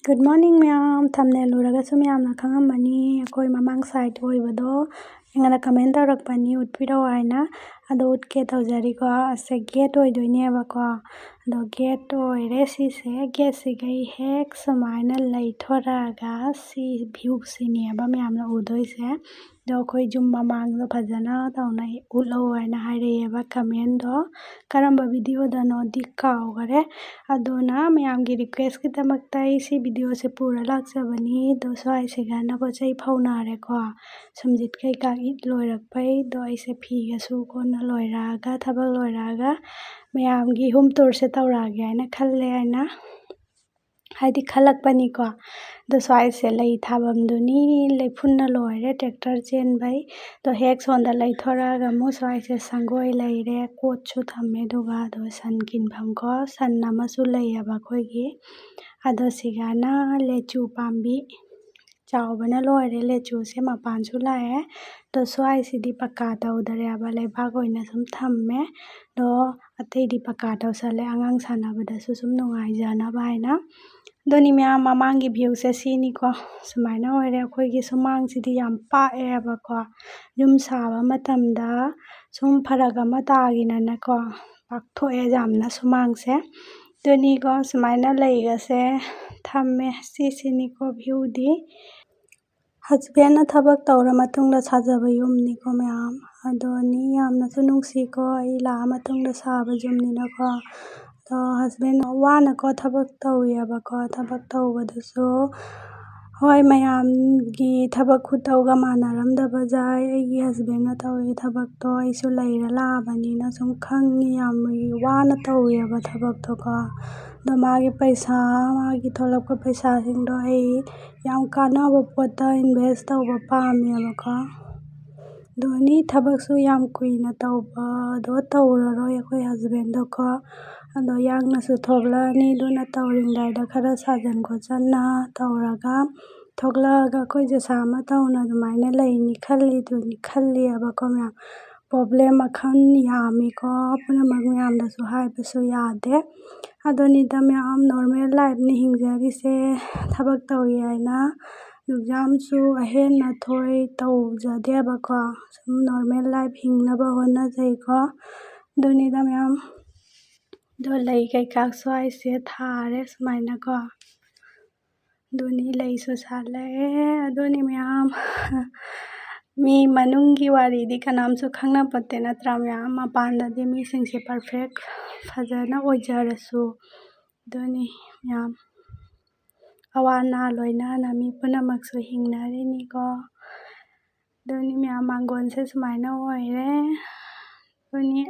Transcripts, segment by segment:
good morning ꯃꯌꯥꯝ ꯊꯝꯅꯦꯜ ꯎꯔꯒꯁꯨ ꯃꯌꯥꯝꯅ ꯈꯪꯉꯝꯃꯅꯤ ꯑꯩꯈꯣꯏ ꯃꯃꯥꯡ ꯁꯥꯏꯠ ꯑꯣꯏꯕꯗꯣ ꯑꯩꯉꯣꯟꯗ ꯀꯃꯦꯟ ꯇꯧꯔꯛꯄꯅꯤ ꯎꯠꯄꯤꯔꯛꯑꯣ ꯍꯥꯏꯅ ꯑꯗꯣ ꯎꯠꯀꯦ ꯇꯧꯖꯔꯤꯀꯣ ꯑꯁꯦ ꯒꯦꯠ ꯑꯣꯏꯗꯣꯏꯅꯦꯕꯀꯣ ꯑꯗꯣ ꯒꯦꯠ ꯑꯣꯏꯔꯦ ꯁꯤꯁꯦ ꯒꯦꯠꯁꯤꯒꯩ ꯍꯦꯛ ꯁꯨꯃꯥꯏꯅ ꯂꯩꯊꯣꯔꯛꯑꯒ ꯁꯤ ꯚ꯭ꯌꯨꯁꯤꯅꯦꯕ ꯃꯌꯥꯝꯅ ꯎꯗꯣꯏꯁꯦ ꯑꯗꯣ ꯑꯩꯈꯣꯏ ꯌꯨꯝ ꯃꯃꯥꯡꯗꯣ ꯐꯖꯅ ꯇꯧꯅ ꯎꯠꯂꯛꯑꯣ ꯍꯥꯏꯅ ꯍꯥꯏꯔꯛꯑꯦꯕ ꯀꯃꯦꯟꯗꯣ ꯀꯔꯝꯕ ꯚꯤꯗꯤꯑꯣꯗꯅꯣꯗꯤ ꯀꯥꯎꯈꯔꯦ ꯑꯗꯨꯅ ꯃꯌꯥꯝꯒꯤ ꯔꯤꯀ꯭ꯋꯦꯁꯀꯤꯗꯃꯛꯇ ꯑꯩ ꯁꯤ ꯚꯤꯗꯤꯑꯣꯁꯦ ꯄꯨꯔ ꯂꯥꯛꯆꯕꯅꯤ ꯑꯗꯣ ꯁ꯭ꯋꯥꯏꯁꯤꯒꯅ ꯄꯣꯠ ꯆꯩ ꯐꯧꯅꯔꯦꯀꯣ ꯁꯨꯝꯖꯤꯠ ꯀꯩꯀꯥ ꯏꯠ ꯂꯣꯏꯔꯛꯄꯩ ꯑꯗꯣ ꯑꯩꯁꯦ ꯐꯤꯒꯁꯨ ꯀꯣꯟꯅ ꯂꯣꯏꯔꯛꯑꯒ ꯊꯕꯛ ꯂꯣꯏꯔꯛꯑꯒ ꯃꯌꯥꯝꯒꯤ ꯍꯣꯝ ꯇꯨꯔꯁꯦ ꯇꯧꯔꯛꯑꯒꯦ ꯍꯥꯏꯅ ꯈꯜꯂꯦ ꯍꯥꯏꯅ ꯍꯥꯏꯗꯤ ꯈꯜꯂꯛꯄꯅꯤꯀꯣ ꯑꯗꯣ ꯁ꯭ꯋꯥꯏꯁꯦ ꯂꯩ ꯊꯥꯐꯝꯗꯨꯅꯤ ꯂꯩꯐꯨꯟꯅ ꯂꯣꯏꯔꯦ ꯇ꯭ꯔꯦꯛꯇꯔ ꯆꯦꯟꯕꯩ ꯑꯗꯣ ꯍꯦꯛ ꯁꯣꯝꯗ ꯂꯩꯊꯣꯔꯛꯑꯒ ꯑꯃꯨꯛ ꯁ꯭ꯋꯥꯏꯁꯦ ꯁꯪꯒꯣꯏ ꯂꯩꯔꯦ ꯀꯣꯠꯁꯨ ꯊꯝꯃꯦ ꯑꯗꯨꯒ ꯑꯗꯣ ꯁꯟ ꯀꯤꯟꯐꯝꯀꯣ ꯁꯟ ꯑꯃꯁꯨ ꯂꯩꯌꯦꯕ ꯑꯩꯈꯣꯏꯒꯤ ꯑꯗꯣ ꯁꯤꯒꯅ ꯂꯦꯆꯨ ꯄꯥꯝꯕꯤ ꯆꯥꯎꯕꯅ ꯂꯣꯏꯔꯦ ꯂꯦꯆꯨꯁꯦ ꯃꯄꯥꯟꯁꯨ ꯂꯥꯛꯑꯦ ꯑꯗꯣ ꯁ꯭ꯋꯥꯏꯁꯤꯗꯤ ꯄꯛꯀꯥ ꯇꯧꯗꯔꯦꯕ ꯂꯩꯕꯥꯛ ꯑꯣꯏꯅ ꯁꯨꯝ ꯊꯝꯃꯦ ꯑꯗꯣ ꯑꯇꯩꯗꯤ ꯄꯛꯀꯥ ꯇꯧꯁꯜꯂꯦ ꯑꯉꯥꯡ ꯁꯥꯟꯅꯕꯗꯁꯨ ꯁꯨꯝ ꯅꯨꯡꯉꯥꯏꯖꯅꯕ ꯍꯥꯏꯅ ꯑꯗꯨꯅꯤ ꯃꯌꯥꯝ ꯃꯃꯥꯡꯒꯤ ꯚ꯭ꯌꯨꯁꯦ ꯁꯤꯅꯤꯀꯣ ꯁꯨꯃꯥꯏꯅ ꯑꯣꯏꯔꯦ ꯑꯩꯈꯣꯏꯒꯤ ꯁꯨꯃꯥꯡꯁꯤꯗꯤ ꯌꯥꯝ ꯄꯥꯛꯑꯦꯕꯀꯣ ꯌꯨꯝ ꯁꯥꯕ ꯃꯇꯝꯗ ꯁꯨꯝ ꯐꯔꯛ ꯑꯃ ꯇꯥꯈꯤꯅꯅꯀꯣ ꯄꯥꯛꯊꯣꯛꯑꯦ ꯌꯥꯝꯅ ꯁꯨꯃꯥꯡꯁꯦ ꯑꯗꯨꯅꯤꯀꯣ ꯁꯨꯃꯥꯏꯅ ꯂꯩꯒꯁꯦ ꯊꯝꯃꯦ ꯁꯤꯁꯤꯅꯤꯀꯣ ꯚ꯭ꯌꯨꯗꯤ ꯍꯁꯕꯦꯟꯅ ꯊꯕꯛ ꯇꯧꯔ ꯃꯇꯨꯡꯗ ꯁꯥꯖꯕ ꯌꯨꯝꯅꯤꯀꯣ ꯃꯌꯥꯝ ꯑꯗꯨꯅꯤ ꯌꯥꯝꯅꯁꯨ ꯅꯨꯡꯁꯤꯀꯣ ꯑꯩ ꯂꯥꯛꯑ ꯃꯇꯨꯡꯗ ꯁꯥꯕ ꯌꯨꯝꯅꯤꯅꯀꯣ ꯑꯗꯣ ꯍꯁꯕꯦꯟ ꯋꯥꯅꯀꯣ ꯊꯕꯛ ꯇꯧꯋꯦꯕꯀꯣ ꯊꯕꯛ ꯇꯧꯕꯗꯁꯨ ꯍꯣꯏ ꯃꯌꯥꯝꯒꯤ ꯊꯕꯛ ꯈꯨꯇꯧꯒ ꯃꯥꯟꯅꯔꯝꯗꯕ ꯌꯥꯏ ꯑꯩꯒꯤ ꯍꯁꯕꯦꯟꯅ ꯇꯧꯔꯤ ꯊꯕꯛꯇꯣ ꯑꯩꯁꯨ ꯂꯩꯔ ꯂꯥꯛꯑꯕꯅꯤꯅ ꯁꯨꯝ ꯈꯪꯉꯤ ꯌꯥꯝ ꯋꯥꯅ ꯇꯧꯋꯦꯕ ꯊꯕꯛꯇꯣꯀꯣ ꯑꯗꯣ ꯃꯥꯒꯤ ꯄꯩꯁꯥ ꯃꯥꯒꯤ ꯊꯣꯛꯂꯛꯄ ꯄꯩꯁꯥꯁꯤꯡꯗꯣ ꯑꯩ ꯌꯥꯝ ꯀꯥꯟꯅꯕ ꯄꯣꯠꯇ ꯏꯟꯚꯦꯁ ꯇꯧꯕ ꯄꯥꯝꯃꯦꯕꯀꯣ ꯑꯗꯨꯅꯤ ꯊꯕꯛꯁꯨ ꯌꯥꯝ ꯀꯨꯏꯅ ꯇꯧꯕꯗꯣ ꯇꯧꯔꯔꯣꯏ ꯑꯩꯈꯣꯏ ꯍꯁꯕꯦꯟꯗꯣꯀꯣ ꯑꯗꯣ ꯌꯥꯡꯅꯁꯨ ꯊꯣꯛꯂꯛꯑꯅꯤ ꯑꯗꯨꯅ ꯇꯧꯔꯤꯉꯩꯗ ꯈꯔ ꯁꯥꯖꯟ ꯈꯣꯠꯆꯟꯅ ꯇꯧꯔꯒ ꯊꯣꯛꯂꯛꯑꯒ ꯑꯩꯈꯣꯏꯁꯦ ꯁꯥꯃ ꯇꯧꯅ ꯑꯗꯨꯃꯥꯏꯅ ꯂꯩꯅꯤ ꯈꯜꯂꯤꯑꯕꯀꯣ ꯃꯌꯥꯝ ꯄ꯭ꯔꯣꯕ꯭ꯂꯦꯝ ꯃꯈꯜ ꯌꯥꯝꯃꯤꯀꯣ ꯄꯨꯝꯅꯃꯛ ꯃꯌꯥꯝꯗꯁꯨ ꯍꯥꯏꯕꯁꯨ ꯌꯥꯗꯦ ꯑꯗꯨꯅꯤꯗ ꯃꯌꯥꯝ ꯅꯣꯔꯃꯦꯜ ꯂꯥꯏꯐꯅꯤ ꯍꯤꯡꯖꯔꯤꯁꯦ ꯊꯕꯛ ꯇꯧꯏ ꯍꯥꯏꯅ ꯑꯦꯛꯖꯥꯝꯁꯨ ꯑꯍꯦꯟꯅ ꯇꯧꯖꯗꯦꯕꯀꯣ ꯁꯨꯝ ꯅꯣꯔꯃꯦꯜ ꯂꯥꯏꯐ ꯍꯤꯡꯅꯕ ꯍꯣꯠꯅꯖꯩꯀꯣ ꯑꯗꯨꯅꯤꯗ ꯃꯌꯥꯝ ꯑꯗꯣ ꯂꯩ ꯀꯩꯀꯥ ꯁ꯭ꯋꯥꯏꯁꯦ ꯊꯥꯔꯦ ꯁꯨꯃꯥꯏꯅꯀꯣ ꯑꯗꯨꯅꯤ ꯂꯩꯁꯨ ꯁꯥꯠꯂꯛꯑꯦ ꯑꯗꯨꯅꯤ ꯃꯌꯥꯝ ꯃꯤ ꯃꯅꯨꯡꯒꯤ ꯋꯥꯔꯤꯗꯤ ꯀꯅꯥꯝꯁꯨ ꯈꯪꯅꯄꯣꯠꯇꯦ ꯅꯠꯇ꯭ꯔꯥ ꯃꯌꯥꯝ ꯃꯄꯥꯟꯗꯗꯤ ꯃꯤꯁꯤꯡꯁꯦ ꯄꯔꯐꯦꯛ ꯐꯖꯅ ꯑꯣꯏꯖꯔꯁꯨ ꯑꯗꯨꯅꯤ ꯃꯌꯥꯝ ꯑꯋꯥ ꯑꯅꯥ ꯂꯣꯏꯅꯅ ꯃꯤ ꯄꯨꯝꯅꯃꯛꯁꯨ ꯍꯤꯡꯅꯔꯤꯅꯤꯀꯣ ꯑꯗꯨꯅꯤ ꯃꯌꯥꯝ ꯃꯥꯡꯒꯣꯟꯁꯦ ꯁꯨꯃꯥꯏꯅ ꯑꯣꯏꯔꯦ ꯑꯗꯨꯅꯤ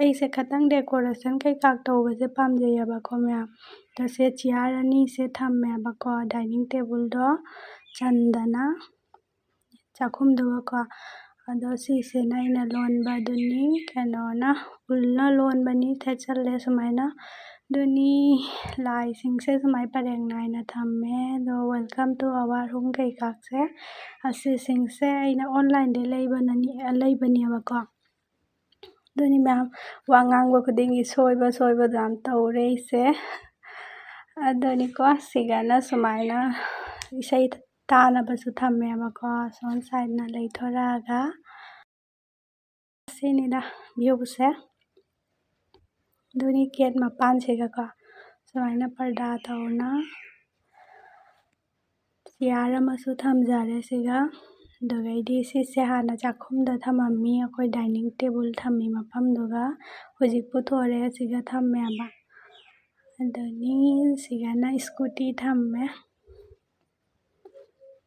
ꯑꯩꯁꯦ ꯈꯇꯪ ꯗꯦꯀꯣꯔꯦꯁꯟ ꯀꯩꯀꯥ ꯇꯧꯕꯁꯦ ꯄꯥꯝꯖꯩꯑꯕꯀꯣ ꯃꯌꯥꯝ ꯑꯗꯣ ꯁꯦ ꯆꯤꯌꯥꯔ ꯑꯅꯤꯁꯦ ꯊꯝꯃꯦꯕꯀꯣ ꯗꯥꯏꯅꯤꯡ ꯇꯦꯕꯜꯗꯣ ꯆꯟꯗꯅ ꯆꯥꯛꯈꯨꯝꯗꯨꯒꯀꯣ ꯑꯗꯣ ꯁꯤꯁꯤꯅ ꯑꯩꯅ ꯂꯣꯟꯕꯗꯨꯅꯤ ꯀꯩꯅꯣꯅ ꯎꯜꯅ ꯂꯣꯟꯕꯅꯤ ꯊꯦꯠꯆꯜꯂꯦ ꯁꯨꯃꯥꯏꯅ ꯑꯗꯨꯅꯤ ꯂꯥꯏꯁꯤꯡꯁꯦ ꯁꯨꯃꯥꯏꯅ ꯄꯔꯦꯡ ꯅꯥꯏꯅ ꯊꯝꯃꯦ ꯑꯗꯣ ꯋꯦꯜꯀꯝ ꯇꯨ ꯑꯋꯥꯔ ꯍꯣꯝ ꯀꯩꯀꯥꯁꯦ ꯑꯁꯤꯁꯤꯡꯁꯦ ꯑꯩꯅ ꯑꯣꯟꯂꯥꯏꯟꯗꯩ ꯂꯩꯕꯅꯦꯕꯀꯣ ꯑꯗꯨꯅꯤ ꯃꯌꯥꯝ ꯋꯥ ꯉꯥꯡꯕ ꯈꯨꯗꯤꯡꯒꯤ ꯁꯣꯏꯕꯗꯣ ꯌꯥꯝ ꯇꯧꯔꯦ ꯑꯩꯁꯦ ꯑꯗꯨꯅꯤꯀꯣ ꯁꯤꯒꯅ ꯁꯨꯃꯥꯏꯅ ꯏꯁꯩ ꯇꯥꯅꯕꯁꯨ ꯊꯝꯃꯦꯕꯀꯣ ꯁꯣꯝ ꯁꯥꯏడ్ꯅ ꯂꯩꯊꯣꯔꯛꯑꯒ ꯁꯤꯅꯤꯗ ꯚ꯭ꯌꯨꯁꯦ ꯑꯗꯨꯅꯤ ꯒꯦꯠ ꯃꯄꯥꯟꯁꯤꯒꯀꯣ ꯁꯨꯃꯥꯏꯅ ꯄꯔꯗꯥ ꯇꯧꯅ ꯆꯤꯌꯥꯔ ꯑꯃꯁꯨ ꯊꯝꯖꯔꯦ ꯁꯤꯒ ꯑꯗꯨꯒꯩꯗꯤ ꯁꯤꯁꯦ ꯍꯥꯟꯅ ꯆꯥꯛꯈꯨꯝꯗ ꯊꯝꯃꯝꯃꯤ ꯑꯩꯈꯣꯏ ꯗꯥꯏꯅꯤꯡ ꯇꯦꯕꯜ ꯊꯝꯃꯤ ꯃꯐꯝꯗꯨꯒ ꯍꯧꯖꯤꯛ ꯄꯨꯊꯣꯔꯦ ꯁꯤꯒ ꯊꯝꯃꯦꯕ ꯑꯗꯨꯅꯤ ꯁꯤꯒꯅ ꯁ꯭ꯀꯨꯇꯤ ꯊꯝꯃꯦ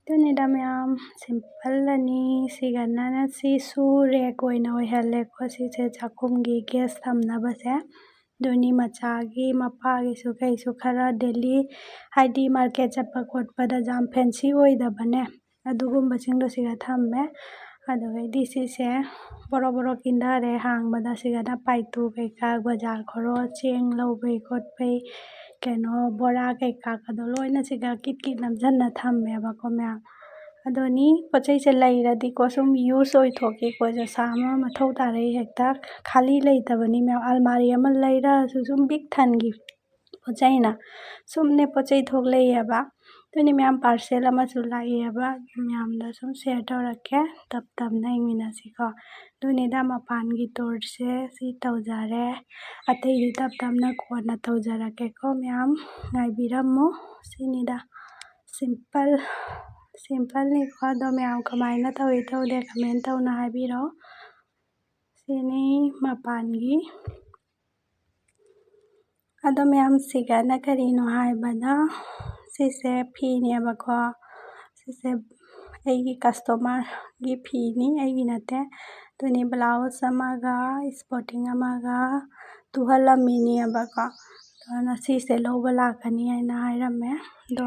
ꯑꯗꯨꯅꯤꯗ ꯃꯌꯥꯝ ꯁꯤꯝꯄꯜꯂꯅꯤ ꯁꯤꯒꯅ ꯁꯤꯁꯨ ꯔꯦꯛ ꯑꯣꯏꯅ ꯑꯣꯏꯍꯜꯂꯦꯀꯣ ꯁꯤꯁꯦ ꯆꯥꯛꯈꯨꯝꯒꯤ ꯒꯦꯁ ꯊꯝꯅꯕꯁꯦ ꯑꯗꯨꯅꯤ ꯃꯆꯥꯒꯤ ꯃꯄꯥꯒꯤꯁꯨ ꯀꯩꯁꯨ ꯈꯔ ꯗꯦꯂꯤ ꯍꯥꯏꯗꯤ ꯃꯥꯔꯀꯦꯠ ꯆꯠꯄ ꯈꯣꯠꯄꯗ ꯌꯥꯝ ꯐꯦꯟꯁꯤ ꯑꯣꯏꯗꯕꯅꯦ ꯑꯗꯨꯒꯨꯝꯕꯁꯤꯡꯗꯣ ꯁꯤꯒ ꯊꯝꯃꯦ ꯑꯗꯨꯒꯩꯗꯤ ꯁꯤꯁꯦ ꯕꯣꯔꯣ ꯀꯤꯟꯊꯔꯦ ꯍꯥꯡꯕꯗ ꯁꯤꯒꯅ ꯄꯥꯏꯇꯨ ꯀꯩꯀꯥ ꯕꯖꯥꯔ ꯈꯣꯔꯣ ꯆꯦꯡ ꯂꯧꯕꯩ ꯈꯣꯠꯄꯩ ꯀꯩꯅꯣ ꯕꯣꯔꯥ ꯀꯩꯀꯥꯒꯗꯣ ꯂꯣꯏꯅ ꯁꯤꯒ ꯀꯤꯠ ꯅꯝꯁꯤꯟꯅ ꯊꯝꯃꯦꯕꯀꯣ ꯃꯌꯥꯝ ꯑꯗꯨꯅꯤ ꯄꯣꯠ ꯆꯩꯁꯦ ꯂꯩꯔꯗꯤꯀꯣ ꯁꯨꯝ ꯌꯨꯁ ꯑꯣꯏꯊꯣꯛꯀꯦꯀꯣ ꯖꯁꯥ ꯑꯃ ꯃꯊꯧ ꯇꯥꯔꯛꯏ ꯍꯦꯛꯇ ꯈꯥꯂꯤ ꯂꯩꯇꯕꯅꯤ ꯃꯌꯥꯝ ꯑꯜꯃꯥꯔꯤ ꯑꯃ ꯂꯩꯔꯁꯨ ꯁꯨꯝ ꯕꯤꯛ ꯊꯟꯈꯤ ꯄꯣꯠꯆꯩꯅ ꯁꯨꯝꯅꯦ ꯄꯣꯠꯆꯩ ꯊꯣꯛꯂꯛꯏꯑꯕ ꯑꯗꯨꯅꯤ ꯃꯌꯥꯝ ꯄꯥꯔꯁꯦꯜ ꯑꯃꯁꯨ ꯂꯥꯛꯏꯑꯕ ꯃꯌꯥꯝꯗ ꯁꯨꯝ ꯁꯦꯌꯔ ꯇꯧꯔꯛꯀꯦ ꯇꯞꯅ ꯌꯦꯡꯃꯤꯟꯅꯁꯤꯀꯣ ꯑꯗꯨꯅꯤꯗ ꯃꯄꯥꯟꯒꯤ ꯇꯨꯔꯁꯦ ꯁꯤ ꯇꯧꯖꯔꯦ ꯑꯇꯩꯗꯤ ꯇꯞꯅ ꯀꯣꯟꯅ ꯇꯧꯖꯔꯛꯀꯦꯀꯣ ꯃꯌꯥꯝ ꯉꯥꯏꯕꯤꯔꯝꯃꯨ ꯁꯤꯅꯤꯗ ꯁꯤꯝꯄꯜꯅꯤꯀꯣ ꯑꯗꯣ ꯃꯌꯥꯝ ꯀꯃꯥꯏꯅ ꯇꯧꯏ ꯇꯧꯗꯦ ꯀꯃꯦꯟ ꯇꯧꯅ ꯍꯥꯏꯕꯤꯔꯛꯑꯣ ꯁꯤꯅꯤ ꯃꯄꯥꯟꯒꯤ ꯑꯗꯣ ꯃꯌꯥꯝ ꯁꯤꯒꯅ ꯀꯔꯤꯅꯣ ꯍꯥꯏꯕꯗ ꯁꯤꯁꯦ ꯐꯤꯅꯦꯕꯀꯣ ꯁꯤꯁꯦ ꯑꯩꯒꯤ ꯀꯁꯇꯃꯔꯒꯤ ꯐꯤꯅꯤ ꯑꯩꯒꯤ ꯅꯠꯇꯦ ꯑꯗꯨꯅꯤ ꯕ꯭ꯂꯥꯎꯁ ꯑꯃꯒ ꯏꯁꯄꯣꯔꯇꯤꯡ ꯑꯃꯒ ꯇꯨꯍꯜꯂꯝꯃꯤꯅꯦꯕꯀꯣ ꯑꯗꯨꯅ ꯁꯤꯁꯦ ꯂꯧꯕ ꯂꯥꯛꯀꯅꯤ ꯍꯥꯏꯅ ꯍꯥꯏꯔꯝꯃꯦ ꯑꯗꯣ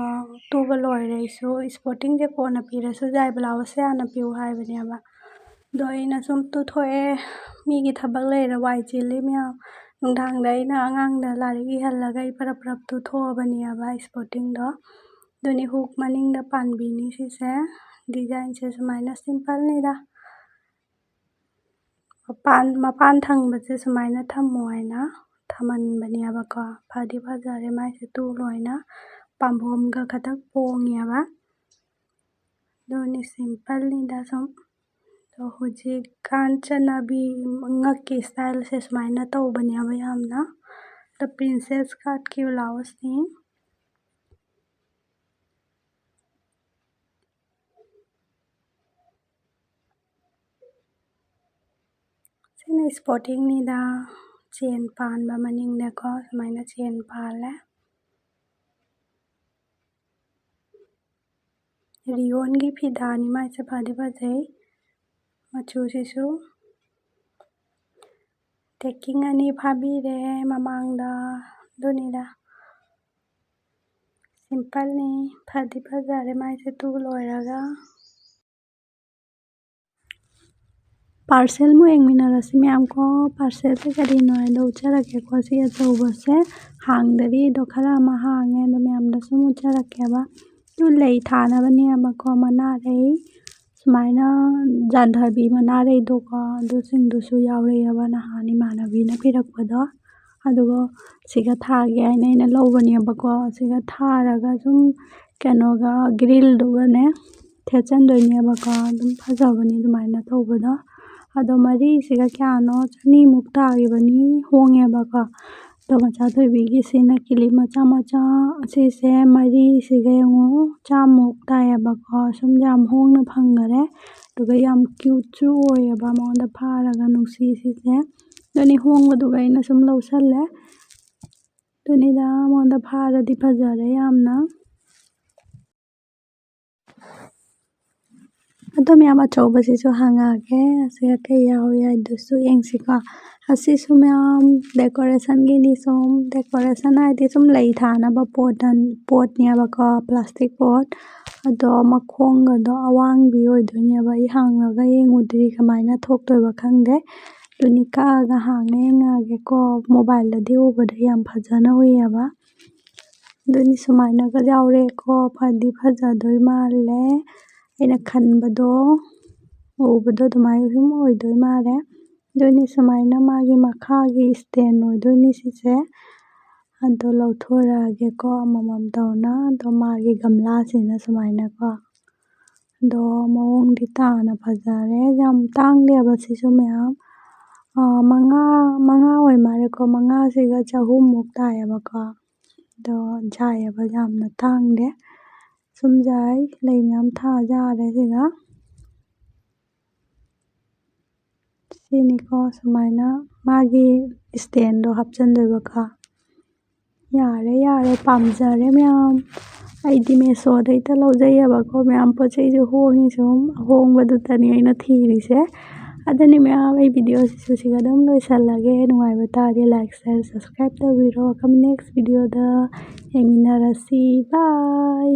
ꯇꯨꯕ ꯂꯣꯏꯔꯦ ꯑꯩꯁꯨ ꯏꯁꯄꯣꯔꯇꯤꯡꯁꯦ ꯀꯣꯟꯅ ꯄꯤꯔꯁꯨ ꯌꯥꯏ ꯕ꯭ꯂꯥꯎꯁꯁꯦ ꯍꯥꯟꯅ ꯄꯤꯌꯨ ꯍꯥꯏꯕꯅꯦꯕ ꯑꯗꯣ ꯑꯩꯅ ꯁꯨꯝ ꯇꯨꯊꯣꯛꯑꯦ ꯃꯤꯒꯤ ꯊꯕꯛ ꯂꯩꯔ ꯋꯥꯏ ꯆꯤꯜꯂꯤ ꯃꯌꯥꯝ ꯅꯨꯡꯗꯥꯡꯗ ꯑꯩꯅ ꯑꯉꯥꯡꯗ ꯂꯥꯏꯔꯤꯛ ꯏꯍꯜꯂꯒ ꯑꯩ ꯄꯔꯞ ꯇꯨꯊꯣꯛꯑꯕꯅꯦꯕ ꯏꯁꯄꯣꯔꯇꯤꯡꯗꯣ ꯑꯗꯨꯅꯤ ꯍꯨꯛ ꯃꯅꯤꯡꯗ ꯄꯥꯟꯕꯤꯅꯤ ꯁꯤꯁꯦ ꯗꯤꯖꯥꯏꯟꯁꯦ ꯁꯨꯃꯥꯏꯅ ꯁꯤꯝꯄꯜꯅꯤꯗ ꯃꯄꯥꯟ ꯊꯪꯕꯁꯦ ꯁꯨꯃꯥꯏꯅ ꯊꯝꯃꯣ ꯍꯥꯏꯅ ꯊꯝꯍꯟꯕꯅꯦꯕꯀꯣ ꯐꯗꯤ ꯐꯖꯔꯦ ꯃꯥꯏꯁꯦ ꯇꯨ ꯂꯣꯏꯅ ꯄꯥꯝꯕꯣꯝꯒ ꯈꯇꯪ ꯄꯣꯡꯉꯦꯕ ꯑꯗꯨꯅꯤ ꯁꯤꯝꯄꯜꯅꯤꯗ ꯁꯨꯝ ꯑꯗꯣ ꯍꯧꯖꯤꯛꯀꯥꯟ ꯆꯠꯅꯕꯤ ꯉꯛꯀꯤ ꯏꯁꯇꯥꯏꯜꯁꯦ ꯁꯨꯃꯥꯏꯅ ꯇꯧꯕꯅꯦꯕ ꯌꯥꯝꯅ ꯑꯗꯣ ꯄ꯭ꯔꯤꯟꯁꯦꯁ ꯀꯥꯠꯀꯤ ꯕ꯭ꯂꯥꯎꯁꯅꯤ ꯁꯤꯅ ꯏꯁꯄꯣꯔꯇꯤꯡꯅꯤꯗ ꯆꯦꯟ ꯄꯥꯟꯕ ꯃꯅꯤꯡꯗꯀꯣ ꯁꯨꯃꯥꯏꯅ ꯆꯦꯟ ꯄꯥꯜꯂꯦ ꯔꯤꯌꯣꯟꯒꯤ ꯐꯤꯗꯥꯅꯤ ꯃꯥꯏꯁꯦ ꯐꯗꯤ ꯐꯖꯩ ꯃꯆꯨꯁꯤꯁꯨ ꯇꯦꯛꯀꯤꯡ ꯑꯅꯤ ꯐꯥꯕꯤꯔꯦ ꯃꯃꯥꯡꯗ ꯑꯗꯨꯅꯤꯗ ꯁꯤꯝꯄꯜꯅꯤ ꯐꯗꯤ ꯐꯖꯔꯦ ꯃꯥꯏꯁꯦ ꯇꯨ ꯂꯣꯏꯔꯒ ꯄꯥꯔꯁꯦꯜꯃꯨꯛ ꯌꯦꯡꯃꯤꯟꯅꯔꯁꯤ ꯃꯌꯥꯝꯀꯣ ꯄꯥꯔꯁꯦꯜꯁꯦ ꯀꯔꯤꯅꯣ ꯍꯥꯏꯅ ꯎꯠꯆꯔꯛꯀꯦꯀꯣ ꯁꯤ ꯑꯆꯧꯕꯁꯦ ꯍꯥꯡꯗꯔꯤ ꯑꯗꯣ ꯈꯔ ꯑꯃ ꯍꯥꯡꯉꯦ ꯑꯗꯣ ꯃꯌꯥꯝꯗ ꯁꯨꯝ ꯎꯠꯆꯔꯛꯀꯦꯕ ꯑꯗꯨ ꯂꯩ ꯊꯥꯅꯕꯅꯦꯕꯀꯣ ꯃꯅꯥꯔꯩ ꯁꯨꯃꯥꯏꯅ ꯖꯥꯟꯙꯕꯤ ꯃꯅꯥꯔꯩꯗꯣꯀꯣ ꯑꯗꯨꯁꯤꯡꯗꯨꯁꯨ ꯌꯥꯎꯔꯛꯑꯦꯕ ꯅꯍꯥꯟ ꯏꯃꯥꯟꯅꯕꯤꯅ ꯄꯤꯔꯛꯄꯗꯣ ꯑꯗꯨꯒ ꯁꯤꯒ ꯊꯥꯒꯦ ꯍꯥꯏꯅ ꯑꯩꯅ ꯂꯧꯕꯅꯦꯕꯀꯣ ꯁꯤꯒ ꯊꯥꯔꯒ ꯁꯨꯝ ꯀꯩꯅꯣꯒ ꯒ꯭ꯔꯤꯜꯗꯨꯒꯅꯦ ꯊꯦꯠꯆꯟꯗꯣꯏꯅꯦꯕꯀꯣ ꯑꯗꯨꯝ ꯐꯖꯕꯅꯤ ꯑꯗꯨꯃꯥꯏꯅ ꯇꯧꯕꯗꯣ ꯑꯗꯣ ꯃꯔꯤꯁꯤꯒ ꯀꯌꯥꯅꯣ ꯆꯅꯤꯃꯨꯛ ꯇꯥꯈꯤꯕꯅꯤ ꯍꯣꯡꯉꯦꯕꯀꯣ ꯑꯗꯣ ꯃꯆꯥꯊꯣꯏꯕꯤꯒꯤꯁꯤꯅ ꯀꯤꯂꯤꯞ ꯃꯆꯥ ꯑꯁꯤꯁꯦ ꯃꯔꯤꯁꯤꯒ ꯌꯦꯡꯉꯣ ꯆꯥꯝꯃꯨꯛ ꯇꯥꯏꯌꯦꯕꯀꯣ ꯁꯨꯝ ꯌꯥꯝ ꯍꯣꯡꯅ ꯐꯪꯈꯔꯦ ꯑꯗꯨꯒ ꯌꯥꯝ ꯀ꯭ꯌꯨꯠꯁꯨ ꯑꯣꯏꯌꯦꯕ ꯃꯉꯣꯟꯗ ꯐꯥꯔꯒ ꯅꯨꯡꯁꯤꯁꯤꯁꯦ ꯑꯗꯨꯅꯤ ꯍꯣꯡꯕꯗꯨꯒ ꯑꯩꯅ ꯁꯨꯝ ꯂꯧꯁꯜꯂꯦ ꯑꯗꯨꯅꯤꯗ ꯃꯉꯣꯟꯗ ꯐꯥꯔꯗꯤ ꯐꯖꯔꯦ ꯌꯥꯝꯅ ꯑꯗꯣ ꯃꯌꯥꯝ ꯑꯆꯧꯕꯁꯤꯁꯨ ꯍꯪꯉꯛꯑꯒꯦ ꯑꯁꯤꯒ ꯀꯩ ꯌꯥꯎꯏ ꯍꯥꯏꯗꯨꯁꯨ ꯌꯦꯡꯁꯤꯀꯣ ꯑꯁꯤꯁꯨ ꯃꯌꯥꯝ ꯗꯦꯀꯣꯔꯦꯁꯟꯒꯤꯅꯤ ꯁꯨꯝ ꯗꯦꯀꯣꯔꯦꯁꯟ ꯍꯥꯏꯗꯤ ꯁꯨꯝ ꯂꯩ ꯊꯥꯅꯕ ꯄꯣꯠꯅꯦꯕꯀꯣ ꯄ꯭ꯂꯥꯁꯇꯤꯛ ꯄꯣꯠ ꯑꯗꯣ ꯃꯈꯣꯡꯒꯗꯣ ꯑꯋꯥꯡꯕꯤ ꯑꯣꯏꯗꯣꯏꯅꯦꯕ ꯑꯩ ꯍꯥꯡꯉꯒ ꯌꯦꯡꯉꯨꯗ꯭ꯔꯤ ꯀꯃꯥꯏꯅ ꯊꯣꯛꯇꯣꯏꯕ ꯈꯪꯗꯦ ꯑꯗꯨꯅꯤ ꯀꯛꯑꯒ ꯍꯥꯡꯉ ꯌꯦꯡꯉꯛꯑꯒꯦꯀꯣ ꯃꯣꯕꯥꯏꯜꯗꯗꯤ ꯎꯕꯗ ꯌꯥꯝ ꯐꯖꯅ ꯎꯏꯌꯦꯕ ꯑꯗꯨꯅꯤ ꯁꯨꯃꯥꯏꯅꯒ ꯌꯥꯎꯔꯛꯑꯦꯀꯣ ꯐꯗꯤ ꯐꯖꯗꯣꯏ ꯃꯥꯜꯂꯦ ꯑꯩꯅ ꯈꯟꯕꯗꯣ ꯎꯕꯗꯣ ꯑꯗꯨꯃꯥꯏꯅ ꯁꯨꯝ ꯑꯣꯏꯗꯣꯏ ꯃꯥꯜꯂꯦ ꯑꯗꯨꯅꯤ ꯁꯨꯃꯥꯏꯅ ꯃꯥꯒꯤ ꯃꯈꯥꯒꯤ ꯏꯁꯇꯦꯟ ꯑꯣꯏꯗꯣꯏꯅꯤ ꯁꯤꯁꯦ ꯑꯗꯣ ꯂꯧꯊꯣꯔꯛꯑꯒꯦꯀꯣ ꯑꯃꯃꯝ ꯇꯧꯅ ꯑꯗꯣ ꯃꯥꯒꯤ ꯒꯝꯂꯥꯁꯤꯅ ꯁꯨꯃꯥꯏꯅꯀꯣ ꯑꯗꯣ ꯃꯑꯣꯡꯗꯤ ꯇꯥꯅ ꯐꯖꯔꯦ ꯌꯥꯝ ꯇꯥꯡꯗꯦꯕ ꯁꯤꯁꯨ ꯃꯌꯥꯝ ꯃꯉꯥ ꯑꯣꯏ ꯃꯥꯜꯂꯦꯀꯣ ꯃꯉꯥꯁꯤꯒ 100ꯃꯨꯛ ꯇꯥꯏꯌꯦꯕꯀꯣ ꯑꯗꯣ ꯖꯥꯏꯌꯦꯕ ꯌꯥꯝꯅ ꯇꯥꯡꯗꯦ ꯁꯨꯝ ꯖꯥꯏ ꯂꯩ ꯃꯌꯥꯝ ꯊꯥꯖꯥꯔꯦ ꯁꯤꯒ ꯁꯤꯅꯤꯀꯣ ꯁꯨꯃꯥꯏꯅ ꯃꯥꯒꯤ ꯏꯁꯇꯦꯟꯗꯣ ꯍꯥꯞꯆꯟꯗꯣꯏꯕꯀꯣ ꯌꯥꯔꯦ ꯄꯥꯝꯖꯔꯦ ꯃꯌꯥꯝ ꯑꯩꯗꯤ ꯃꯦꯁꯣꯗ ꯍꯦꯛꯇ ꯂꯧꯖꯩꯑꯕꯀꯣ ꯃꯌꯥꯝ ꯄꯣꯠ ꯆꯩꯁꯨ ꯍꯣꯡꯉꯤ ꯁꯨꯝ ꯑꯍꯣꯡꯕꯗꯨꯇꯅꯤ ꯑꯩꯅ ꯊꯤꯔꯤꯁꯦ ꯑꯗꯨꯅꯤ ꯃꯌꯥꯝ ꯑꯩ ꯚꯤꯗꯤꯑꯣꯁꯤꯁꯨ ꯁꯤꯒ ꯑꯗꯨꯝ ꯂꯣꯏꯁꯜꯂꯒꯦ ꯅꯨꯡꯉꯥꯏꯕ ꯇꯥꯔꯗꯤ ꯂꯥꯏꯛ ꯁꯤꯌꯔ ꯁꯕꯁꯀ꯭ꯔꯥꯏꯕ ꯇꯧꯕꯤꯔꯣ ꯅꯦꯛꯁ ꯚꯤꯗꯤꯑꯣꯗ ꯌꯦꯡꯃꯤꯟꯅꯔꯁꯤ ꯕꯥꯏ